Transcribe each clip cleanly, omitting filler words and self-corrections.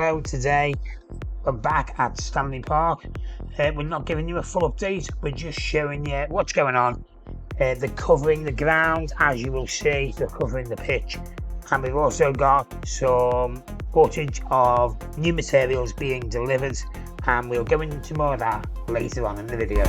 Hello, today we're back at Stanley Park. We're not giving you a full update, we're just showing you what's going on. They're covering the ground, as you will see, they're covering the pitch, and we've also got some footage of new materials being delivered, and we'll go into more of that later on in the video.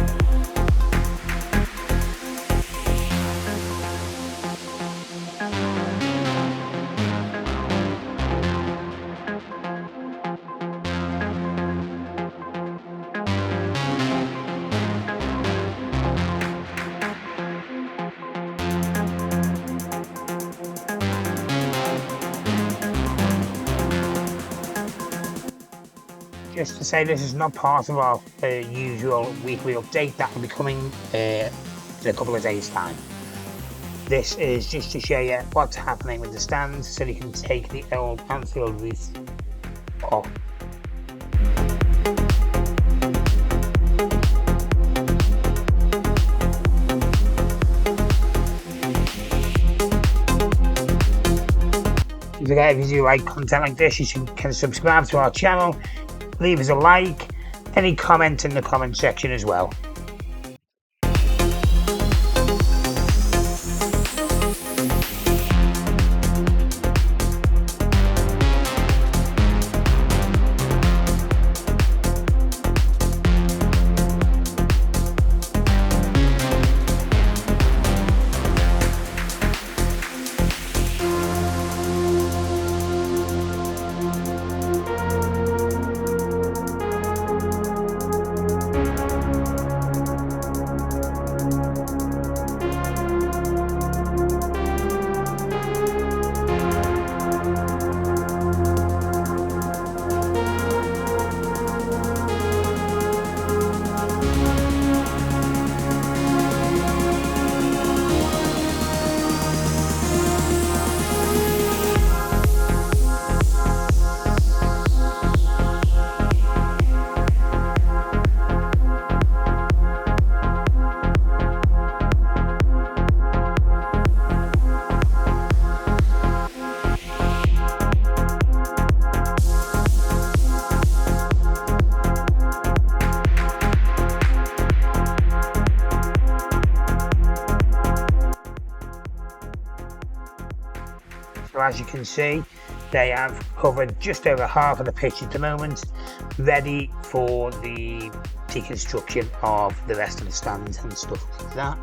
Just to say, this is not part of our usual weekly update that will be coming in a couple of days' time. This is just to show you what's happening with the stands so you can take the old Anfield roof off. Don't forget, if you do like content like this, you can subscribe to our channel. Leave us a like, any comment in the comment section as well. So as you can see, they have covered just over half of the pitch at the moment, ready for the deconstruction of the rest of the stands and stuff like that.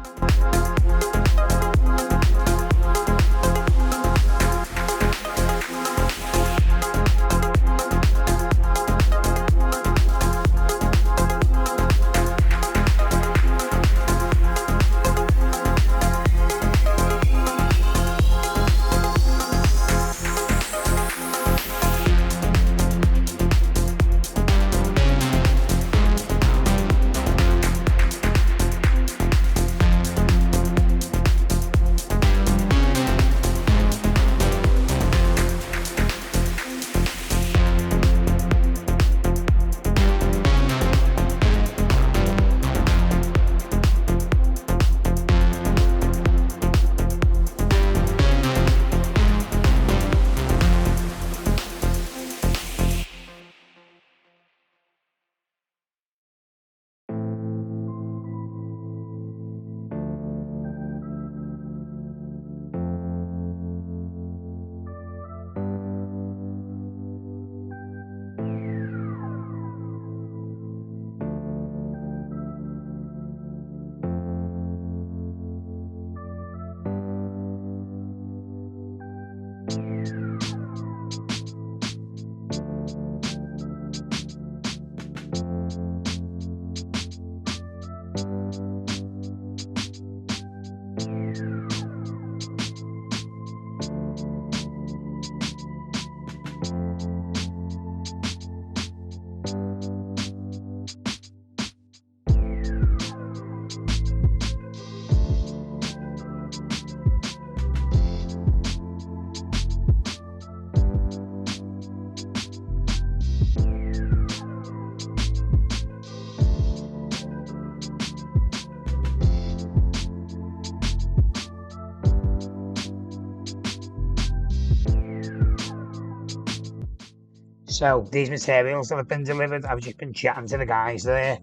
So these materials that have been delivered, I've just been chatting to the guys there,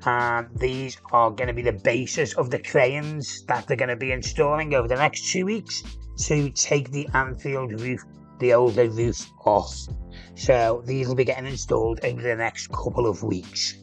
and these are going to be the basis of the cranes that they're going to be installing over the next 2 weeks to take the Anfield roof, the older roof, off. So these will be getting installed over the next couple of weeks.